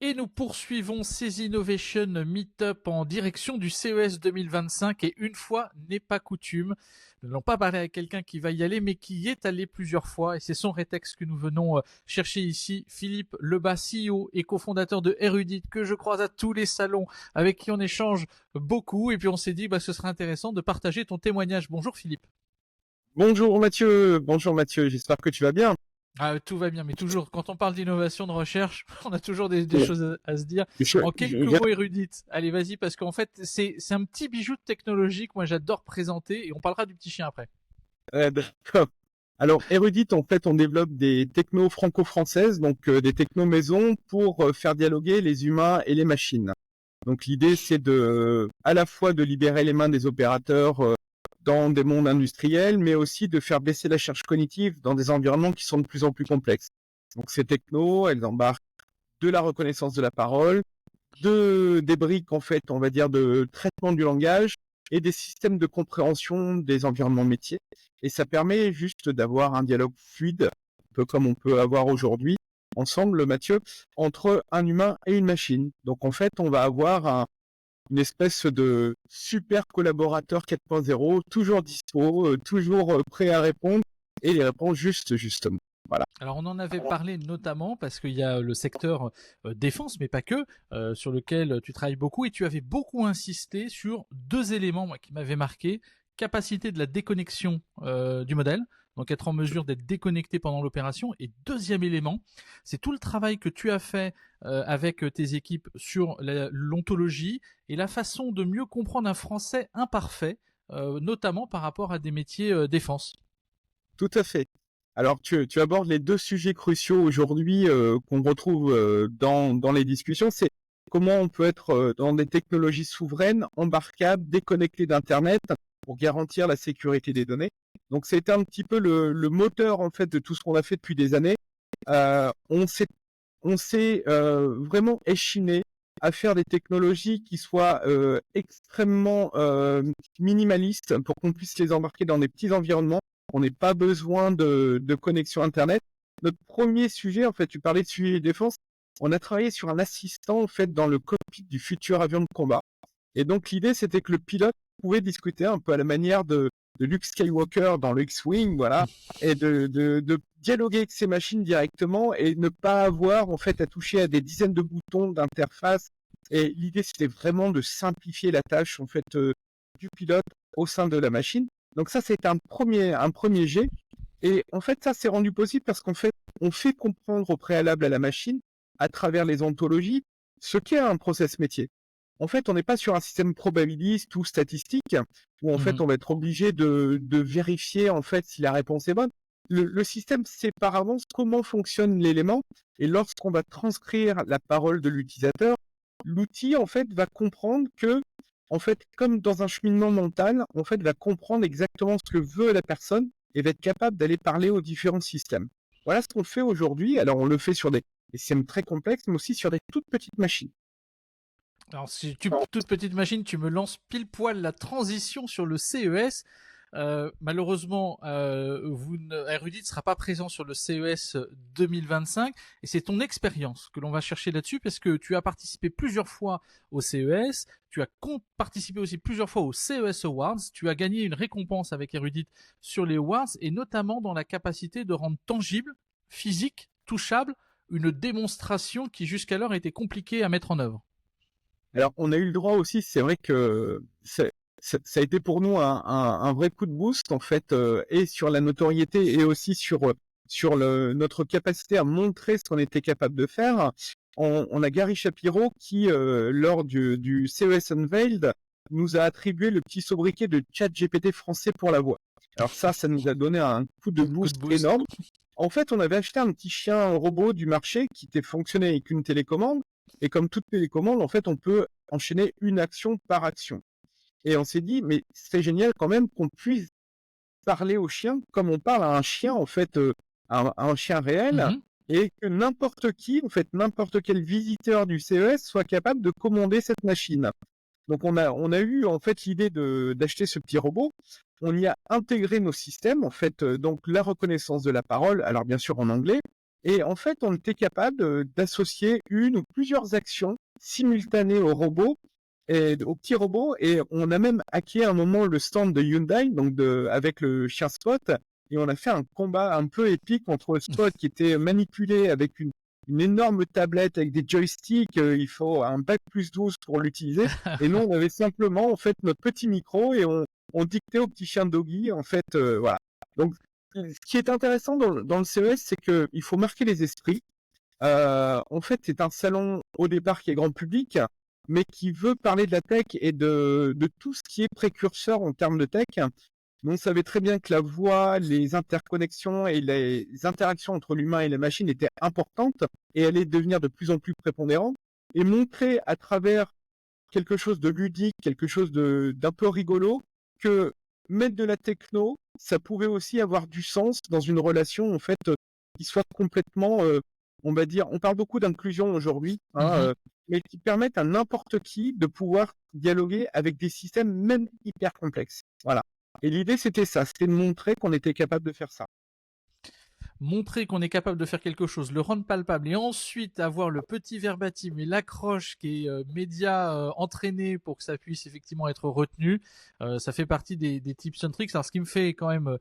Et nous poursuivons ces Innovation Meetup en direction du CES 2025 et une fois n'est pas coutume, nous n'allons pas parler à quelqu'un qui va y aller mais qui y est allé plusieurs fois et c'est son rétexte que nous venons chercher ici, Philippe Lebas, CEO et cofondateur de Erudite que je croise à tous les salons, avec qui on échange beaucoup et puis on s'est dit ce serait intéressant de partager ton témoignage. Bonjour Philippe. Bonjour Mathieu, j'espère que tu vas bien. Tout va bien, mais toujours, quand on parle d'innovation, de recherche, on a toujours des choses à se dire. En quelques mots érudites, allez vas-y, parce qu'en fait, c'est un petit bijou technologique, moi j'adore présenter, et on parlera du petit chien après. D'accord. Alors Erudite, en fait, on développe des technos franco-françaises, donc des technos maison pour faire dialoguer les humains et les machines. Donc l'idée, c'est à la fois de libérer les mains des opérateurs dans des mondes industriels, mais aussi de faire baisser la charge cognitive dans des environnements qui sont de plus en plus complexes. Donc ces technos, elles embarquent de la reconnaissance de la parole, des briques, en fait, on va dire, de traitement du langage et des systèmes de compréhension des environnements métiers. Et ça permet juste d'avoir un dialogue fluide, un peu comme on peut avoir aujourd'hui, ensemble, Mathieu, entre un humain et une machine. Donc en fait, on va avoir une espèce de super collaborateur 4.0, toujours dispo, toujours prêt à répondre, et il répond justement. Voilà. Alors on en avait parlé notamment parce qu'il y a le secteur défense, mais pas que, sur lequel tu travailles beaucoup, et tu avais beaucoup insisté sur deux éléments qui m'avaient marqué. Capacité de la déconnexion du modèle, donc être en mesure d'être déconnecté pendant l'opération. Et deuxième élément, c'est tout le travail que tu as fait avec tes équipes sur l'ontologie et la façon de mieux comprendre un français imparfait, notamment par rapport à des métiers défense. Tout à fait. Alors tu abordes les deux sujets cruciaux aujourd'hui qu'on retrouve dans les discussions, c'est comment on peut être dans des technologies souveraines, embarquables, déconnectées d'Internet, pour garantir la sécurité des données. Donc c'était un petit peu le moteur en fait de tout ce qu'on a fait depuis des années. On s'est vraiment échiné à faire des technologies qui soient extrêmement minimalistes pour qu'on puisse les embarquer dans des petits environnements. On n'ait pas besoin de connexion Internet. Notre premier sujet, en fait, tu parlais de sujet de défense, on a travaillé sur un assistant en fait dans le cockpit du futur avion de combat. Et donc l'idée c'était que le pilote pouvait discuter un peu à la manière de Luke Skywalker dans le X-Wing, voilà, et de dialoguer avec ces machines directement et ne pas avoir en fait à toucher à des dizaines de boutons d'interface. Et l'idée c'était vraiment de simplifier la tâche en fait du pilote au sein de la machine. Donc ça c'est un premier jet. Et en fait ça s'est rendu possible parce qu'en fait on fait comprendre au préalable à la machine à travers les ontologies ce qu'est un process métier. En fait, on n'est pas sur un système probabiliste ou statistique où en fait on va être obligé de vérifier en fait si la réponse est bonne. Le système sait par avance comment fonctionne l'élément et lorsqu'on va transcrire la parole de l'utilisateur, l'outil en fait va comprendre que en fait comme dans un cheminement mental, en fait va comprendre exactement ce que veut la personne et va être capable d'aller parler aux différents systèmes. Voilà ce qu'on fait aujourd'hui. Alors on le fait sur des systèmes très complexes mais aussi sur des toutes petites machines. Alors, si toute petite machine, tu me lances pile poil la transition sur le CES. Malheureusement, Erudite ne sera pas présent sur le CES 2025 et c'est ton expérience que l'on va chercher là-dessus parce que tu as participé plusieurs fois au CES, tu as participé aussi plusieurs fois au CES Awards, tu as gagné une récompense avec Erudite sur les Awards et notamment dans la capacité de rendre tangible, physique, touchable, une démonstration qui jusqu'alors était compliquée à mettre en œuvre. Alors, on a eu le droit aussi, c'est vrai que ça a été pour nous un vrai coup de boost, en fait, et sur la notoriété et aussi sur notre capacité à montrer ce qu'on était capable de faire. On a Gary Shapiro qui, lors du CES Unveiled, nous a attribué le petit sobriquet de ChatGPT français pour la voix. Alors ça nous a donné un coup de boost énorme. En fait, on avait acheté un petit chien robot du marché qui fonctionnait avec une télécommande. Et comme toute télécommande, en fait, on peut enchaîner une action par action. Et on s'est dit, mais c'est génial quand même qu'on puisse parler au chien comme on parle à un chien, en fait, à un chien réel, et que n'importe qui, en fait, n'importe quel visiteur du CES soit capable de commander cette machine. Donc on a eu en fait l'idée d'acheter ce petit robot. on y a intégré nos systèmes, en fait, donc la reconnaissance de la parole, alors bien sûr en anglais, et en fait, on était capable d'associer une ou plusieurs actions simultanées au robot et au petit robot, et on a même hacké à un moment le stand de Hyundai, donc avec le chien Spot, et on a fait un combat un peu épique contre Spot qui était manipulé avec une énorme tablette avec des joysticks, il faut un bac plus 12 pour l'utiliser, et nous on avait simplement en fait notre petit micro et on dictait au petit chien Doggy, en fait, voilà. Donc, ce qui est intéressant dans le CES, c'est qu'il faut marquer les esprits. En fait, c'est un salon au départ qui est grand public, mais qui veut parler de la tech et de tout ce qui est précurseur en termes de tech. Mais on savait très bien que la voix, les interconnexions et les interactions entre l'humain et la machine étaient importantes et allaient devenir de plus en plus prépondérantes. Et montrer à travers quelque chose de ludique, quelque chose d'un peu rigolo, que mettre de la techno, ça pouvait aussi avoir du sens dans une relation en fait qui soit complètement, on va dire, on parle beaucoup d'inclusion aujourd'hui, mais qui permettent à n'importe qui de pouvoir dialoguer avec des systèmes même hyper complexes. Voilà. Et l'idée c'était ça, c'était de montrer qu'on était capable de faire ça. Montrer qu'on est capable de faire quelque chose, le rendre palpable, et ensuite avoir le petit verbatim et l'accroche qui est média entraîné pour que ça puisse effectivement être retenu, ça fait partie des tips and tricks. Alors ce qui me fait quand même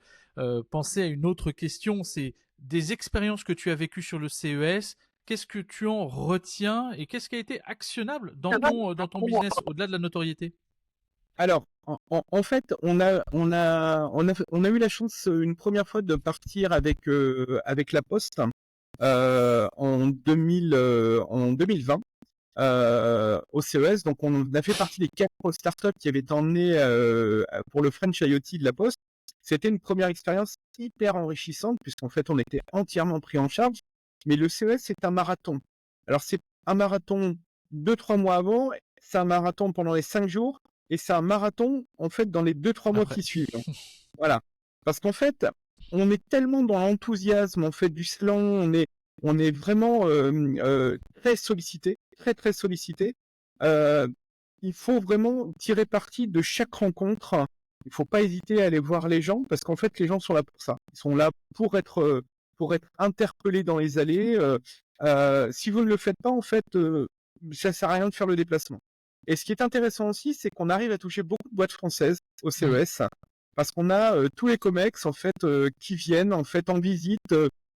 penser à une autre question, c'est des expériences que tu as vécues sur le CES, qu'est-ce que tu en retiens et qu'est-ce qui a été actionnable dans ton business au-delà de la notoriété? Alors, en fait, on a eu la chance une première fois de partir avec la Poste en 2020 au CES. Donc, on a fait partie des 4 startups qui avaient été emmenées pour le French IoT de la Poste. C'était une première expérience hyper enrichissante puisqu'en fait, on était entièrement pris en charge. Mais le CES, c'est un marathon. Alors, c'est un marathon 2-3 mois avant, c'est un marathon pendant les 5 jours, et c'est un marathon, en fait, dans les 2-3 mois Après. qui suivent. Voilà. Parce qu'en fait, on est tellement dans l'enthousiasme, en fait, du salon, on est vraiment très sollicité, très, très sollicité. Il faut vraiment tirer parti de chaque rencontre. Il faut pas hésiter à aller voir les gens, parce qu'en fait, les gens sont là pour ça. Ils sont là pour être interpellés dans les allées. Si vous ne le faites pas, en fait, ça sert à rien de faire le déplacement. Et ce qui est intéressant aussi, c'est qu'on arrive à toucher beaucoup de boîtes françaises au CES, parce qu'on a tous les COMEX en fait qui viennent en fait en visite,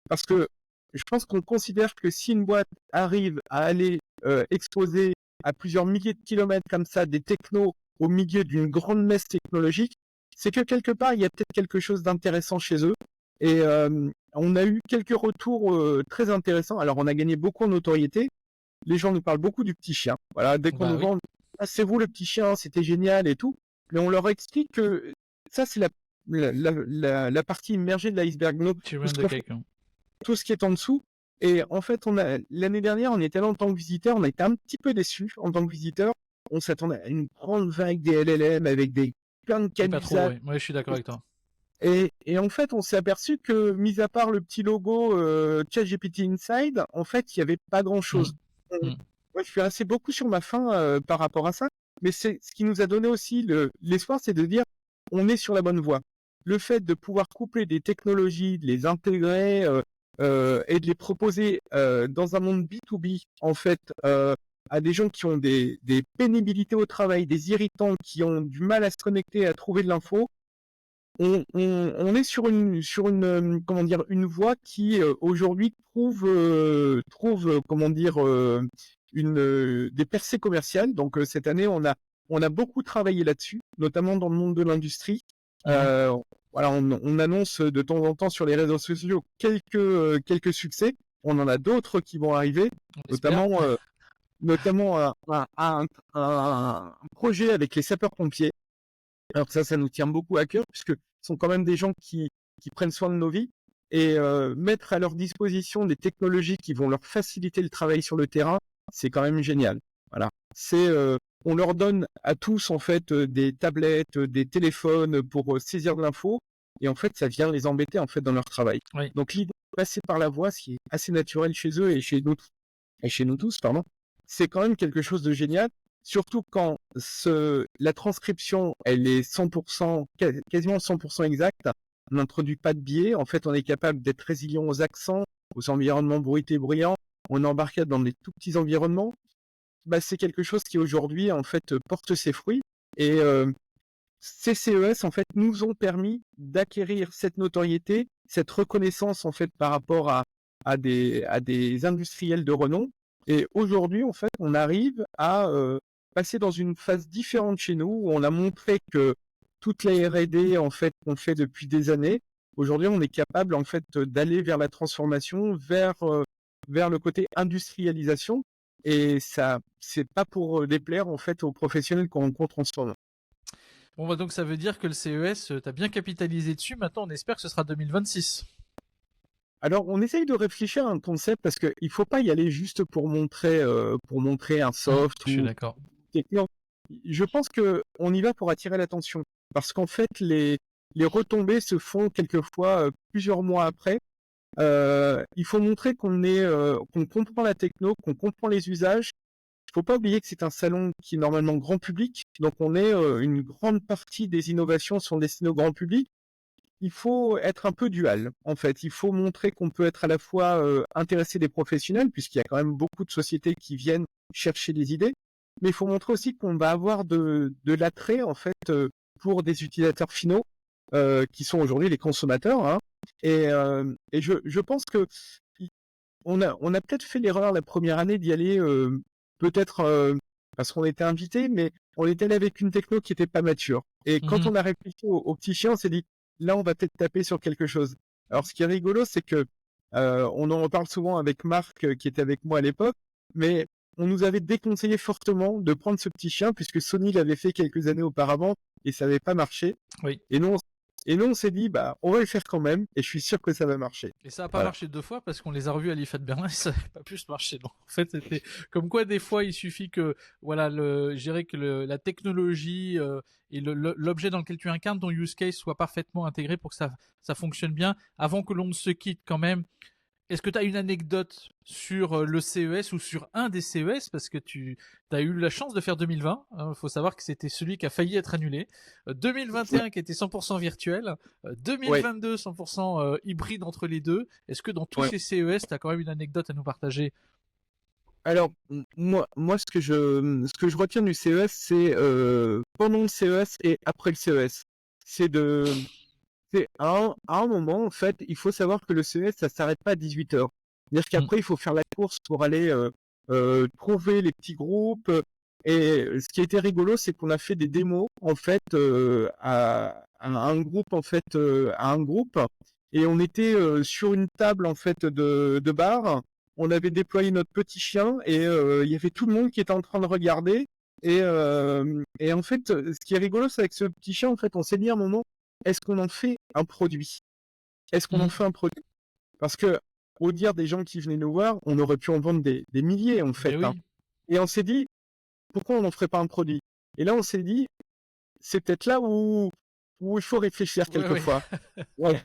parce que je pense qu'on considère que si une boîte arrive à aller exposer à plusieurs milliers de kilomètres comme ça des technos au milieu d'une grande messe technologique, c'est que quelque part il y a peut-être quelque chose d'intéressant chez eux. Et on a eu quelques retours très intéressants. Alors on a gagné beaucoup en notoriété. Les gens nous parlent beaucoup du petit chien. Voilà, dès qu'on nous vend, ah, c'est vous le petit chien, c'était génial et tout. Mais on leur explique que ça, c'est la partie immergée de l'iceberg. Tout ce qui est en dessous. Et en fait, l'année dernière, on était là en tant que visiteur, on a été un petit peu déçus en tant que visiteur. On s'attendait à une grande vague des LLM avec plein de cas d'usage. Ouais, je suis d'accord avec toi. Et en fait, on s'est aperçu que, mis à part le petit logo ChatGPT Inside, en fait, il n'y avait pas grand-chose. Moi, je suis resté beaucoup sur ma faim par rapport à ça. Mais c'est ce qui nous a donné aussi l'espoir, c'est de dire on est sur la bonne voie. Le fait de pouvoir coupler des technologies, de les intégrer et de les proposer dans un monde B2B, en fait, à des gens qui ont des pénibilités au travail, des irritants, qui ont du mal à se connecter, à trouver de l'info, on est sur une comment dire, une voie qui aujourd'hui trouve comment dire des percées commerciales. Donc cette année on a beaucoup travaillé là-dessus, notamment dans le monde de l'industrie. Voilà, on annonce de temps en temps sur les réseaux sociaux quelques succès. On en a d'autres qui vont arriver, notamment un projet avec les sapeurs-pompiers. Alors ça nous tient beaucoup à cœur, puisque ce sont quand même des gens qui prennent soin de nos vies, et mettre à leur disposition des technologies qui vont leur faciliter le travail sur le terrain, c'est quand même génial. Voilà, on leur donne à tous en fait des tablettes, des téléphones pour saisir de l'info, et en fait ça vient les embêter en fait dans leur travail. Oui. Donc l'idée de passer par la voie, ce qui est assez naturel chez eux et chez nous tous, pardon, c'est quand même quelque chose de génial. surtout quand la transcription, elle est 100%, quasiment 100% exacte. On n'introduit pas de biais. En fait, on est capable d'être résilient aux accents, aux environnements bruités, bruyants. On est embarqué dans des tout petits environnements. Bah, c'est quelque chose qui aujourd'hui, en fait, porte ses fruits. Et ces CES, en fait, nous ont permis d'acquérir cette notoriété, cette reconnaissance, en fait, par rapport à des industriels de renom. Et aujourd'hui, en fait, on arrive à passer dans une phase différente chez nous, où on a montré que toute la R&D, en fait, qu'on fait depuis des années, aujourd'hui, on est capable, en fait, d'aller vers la transformation, vers le côté industrialisation. Et ça, c'est pas pour déplaire, en fait, aux professionnels qu'on rencontre en ce moment. Bon, bah donc ça veut dire que le CES, t'as bien capitalisé dessus. Maintenant, on espère que ce sera 2026. Alors, on essaye de réfléchir à un concept parce qu'il ne faut pas y aller juste pour montrer un soft Je suis ou d'accord. techno. Je pense qu'on y va pour attirer l'attention. Parce qu'en fait, les retombées se font quelquefois plusieurs mois après. Il faut montrer qu'on comprend la techno, qu'on comprend les usages. Il ne faut pas oublier que c'est un salon qui est normalement grand public. Donc, une grande partie des innovations sont destinées au grand public. Il faut être un peu dual, en fait. Il faut montrer qu'on peut être à la fois intéressé des professionnels, puisqu'il y a quand même beaucoup de sociétés qui viennent chercher des idées, mais il faut montrer aussi qu'on va avoir de l'attrait, en fait, pour des utilisateurs finaux, qui sont aujourd'hui les consommateurs. Hein. Et je pense que on a peut-être fait l'erreur la première année d'y aller, peut-être parce qu'on était invité, mais on était allé avec une techno qui n'était pas mature. Et quand Mhm. on a réfléchi au petit chien, on s'est dit, là, on va peut-être taper sur quelque chose. Alors, ce qui est rigolo, c'est que on en reparle souvent avec Marc, qui était avec moi à l'époque, mais on nous avait déconseillé fortement de prendre ce petit chien, puisque Sony l'avait fait quelques années auparavant et ça n'avait pas marché. Oui. Et nous, on s'est dit, bah, on va le faire quand même, et je suis sûr que ça va marcher. Et ça n'a pas Voilà. marché 2 fois parce qu'on les a revus à l'IFA de Berlin et ça n'a pas plus marché. Donc, en fait, c'était comme quoi des fois il suffit que, voilà, je dirais que la technologie et l'objet dans lequel tu incarnes ton use case soit parfaitement intégré pour que ça fonctionne bien. Avant que l'on ne se quitte quand même, est-ce que tu as une anecdote sur le CES ou sur un des CES? Parce que tu as eu la chance de faire 2020. Il faut savoir que c'était celui qui a failli être annulé. 2021 qui était 100% virtuel. Ouais, 2022 100% hybride entre les deux. Est-ce que dans tous ouais. ces CES, tu as quand même une anecdote à nous partager? Alors, moi, ce que je retiens du CES, c'est pendant le CES et après le CES. C'est de, c'est à un moment, en fait, il faut savoir que le CES, ça s'arrête pas à 18 heures. C'est-à-dire Mm. qu'après, il faut faire la course pour aller trouver les petits groupes. Et ce qui a été rigolo, c'est qu'on a fait des démos, en fait, à un groupe, en fait, à un groupe. Et on était sur une table, en fait, de bar. On avait déployé notre petit chien et il y avait tout le monde qui était en train de regarder. Et en fait, ce qui est rigolo, c'est avec ce petit chien, en fait, on s'est dit à un moment, est-ce qu'on en fait un produit? Est-ce qu'on en Mm. fait un produit? Parce que, au dire des gens qui venaient nous voir, on aurait pu en vendre des milliers, en Ben fait. Hein. oui. Et on s'est dit, pourquoi on n'en ferait pas un produit? Et là, on s'est dit, c'est peut-être là où il faut réfléchir Ouais, ouais. quelquefois. Voilà.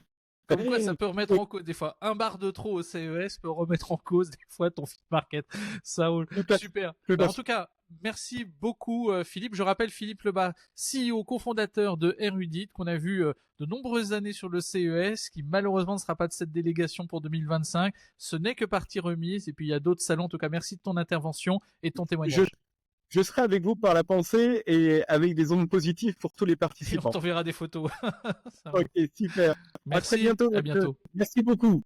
Comme quoi, ça peut remettre en cause, des fois, un bar de trop au CES peut remettre en cause, des fois, ton fit market. Ça roule. Tout à fait. Super. Tout Bah, à en fait. tout cas, merci beaucoup, Philippe. Je rappelle Philippe Lebas, CEO, cofondateur de Erudite, qu'on a vu de nombreuses années sur le CES, qui malheureusement ne sera pas de cette délégation pour 2025. Ce n'est que partie remise. Et puis, il y a d'autres salons. En tout cas, merci de ton intervention et de ton Je, témoignage. je serai avec vous par la pensée et avec des ondes positives pour tous les Et on participants. t'enverra des photos. Ça roule. Ok, super. À très Merci. bientôt, À monsieur. bientôt. Merci beaucoup.